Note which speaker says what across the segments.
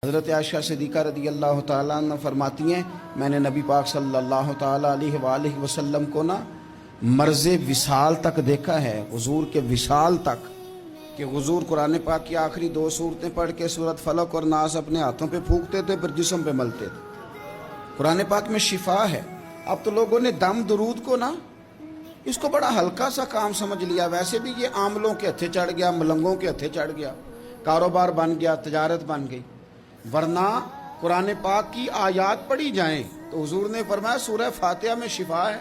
Speaker 1: حضرت عائشہ صدیقہ رضی اللہ تعالیٰ عنہ فرماتی ہیں میں نے نبی پاک صلی اللہ تعالیٰ علیہ وآلہ وسلم کو مرز وصال تک دیکھا ہے، حضور کے وصال تک، کہ حضور قرآن پاک کی آخری 2 سورتیں پڑھ کے سورت فلق اور ناس اپنے ہاتھوں پہ پھونکتے تھے، پھر جسم پہ ملتے تھے۔ قرآن پاک میں شفا ہے۔ اب تو لوگوں نے دم درود کو اس کو بڑا ہلکا سا کام سمجھ لیا۔ ویسے بھی یہ عاملوں کے ہتھے چڑھ گیا، ملنگوں کے ہتھے چڑھ گیا، کاروبار بن گیا، تجارت بن گئی۔ ورنہ قرآن پاک کی آیات پڑھی جائیں تو حضور نے فرمایا سورہ فاتحہ میں شفا ہے،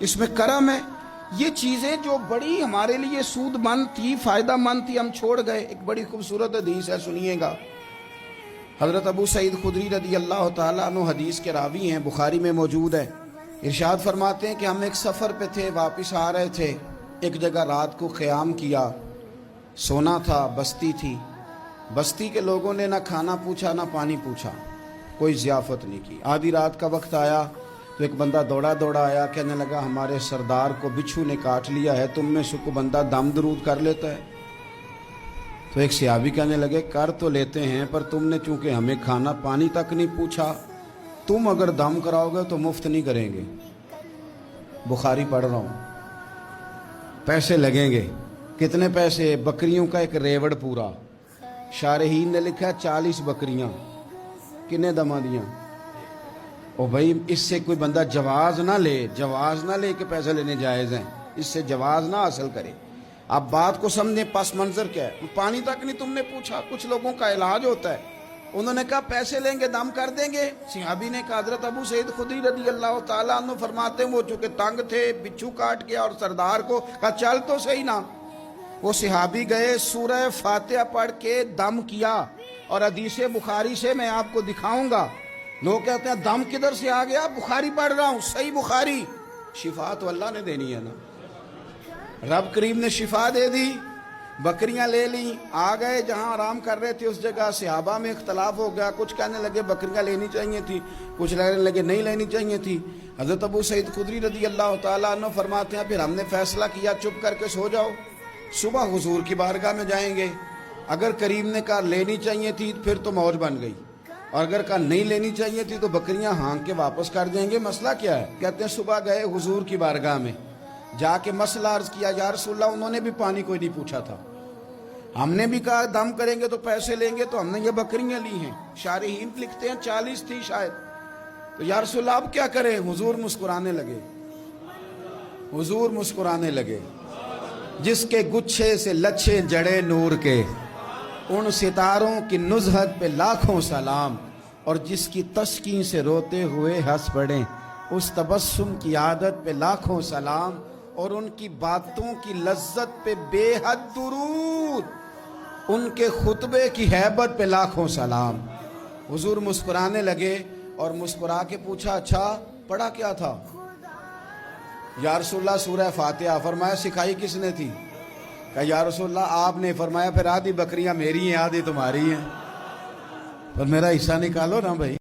Speaker 1: اس میں کرم ہے۔ یہ چیزیں جو بڑی ہمارے لیے سود مند تھی، فائدہ مند تھی، ہم چھوڑ گئے۔ ایک بڑی خوبصورت حدیث ہے، سنیے گا۔ حضرت ابو سعید خدری رضی اللہ تعالیٰ عنہ حدیث کے راوی ہیں، بخاری میں موجود ہے۔ ارشاد فرماتے ہیں کہ ہم ایک سفر پہ تھے، واپس آ رہے تھے، ایک جگہ رات کو قیام کیا، سونا تھا، بستی تھی۔ بستی کے لوگوں نے نہ کھانا پوچھا نہ پانی پوچھا، کوئی ضیافت نہیں کی۔ آدھی رات کا وقت آیا تو ایک بندہ دوڑا آیا، کہنے لگا ہمارے سردار کو بچھو نے کاٹ لیا ہے، تم میں سے کوئی بندہ دم درود کر لیتا ہے؟ تو ایک صحابی کہنے لگے کر تو لیتے ہیں، پر تم نے چونکہ ہمیں کھانا پانی تک نہیں پوچھا، تم اگر دم کراؤ گے تو مفت نہیں کریں گے۔ بخاری پڑھ رہا ہوں۔ پیسے لگیں گے۔ کتنے پیسے؟ بکریوں کا ایک ریوڑ پورا۔ شارحین نے لکھا 40 بکریاں۔ کنے دما دیاں؟ او بھائی اس سے کوئی بندہ جواز نہ لے کہ پیسے لینے جائز ہیں، اس سے جواز نہ حاصل کرے۔ آپ بات کو سمجھیں، پس منظر کیا ہے؟ پانی تک نہیں تم نے پوچھا۔ کچھ لوگوں کا علاج ہوتا ہے، انہوں نے کہا پیسے لیں گے دم کر دیں گے۔ صحابی نے کہا حضرت ابو سعید خدری رضی اللہ تعالیٰ عنہ فرماتے ہیں وہ چونکہ تنگ تھے، بچھو کاٹ گیا، اور سردار کو کہا چل تو صحیح نا۔ وہ صحابی گئے، سورہ فاتحہ پڑھ کے دم کیا، اور حدیث بخاری سے میں آپ کو دکھاؤں گا۔ لوگ کہتے ہیں دم کدھر سے آ گیا؟ بخاری پڑھ رہا ہوں، صحیح بخاری۔ شفا تو اللہ نے دینی ہے نا، رب کریم نے شفا دے دی۔ بکریاں لے لیں، آ گئے جہاں آرام کر رہے تھے اس جگہ۔ صحابہ میں اختلاف ہو گیا، کچھ کہنے لگے بکریاں لینی چاہیے تھی، کچھ کہنے لگے نہیں لینی چاہیے تھی۔ حضرت ابو سعید خدری رضی اللہ تعالیٰ عنہ فرماتے ہیں پھر ہم نے فیصلہ کیا چپ کر کے سو جاؤ، صبح حضور کی بارگاہ میں جائیں گے۔ اگر کریم نے کہا لینی چاہیے تھی پھر تو موج بن گئی، اور اگر کہا نہیں لینی چاہیے تھی تو بکریاں ہانک کے واپس کر دیں گے۔ مسئلہ کیا ہے؟ کہتے ہیں صبح گئے حضور کی بارگاہ میں، جا کے مسئلہ عرض کیا، یا رسول اللہ انہوں نے بھی پانی کوئی نہیں پوچھا تھا، ہم نے بھی کہا دم کریں گے تو پیسے لیں گے، تو ہم نے یہ بکریاں لی ہیں۔ شارحین لکھتے ہیں 40 تھی شاید۔ تو یا رسول اللہ اب کیا کریں؟ حضور مسکرانے لگے۔ جس کے گچھے سے لچھے جڑے نور کے، ان ستاروں کی نزہت پہ لاکھوں سلام، اور جس کی تسکین سے روتے ہوئے ہنس پڑیں، اس تبسم کی عادت پہ لاکھوں سلام، اور ان کی باتوں کی لذت پہ بے حد درود، ان کے خطبے کی ہیبت پہ لاکھوں سلام۔ حضور مسکرانے لگے اور مسکرا کے پوچھا اچھا پڑھا کیا تھا؟ یا رسول اللہ سورہ فاتحہ۔ فرمایا سکھائی کس نے تھی؟ کہا یا رسول اللہ آپ نے۔ فرمایا پھر آدھی بکریاں میری ہیں آدھی تمہاری ہیں، پر میرا حصہ نکالو نا بھائی۔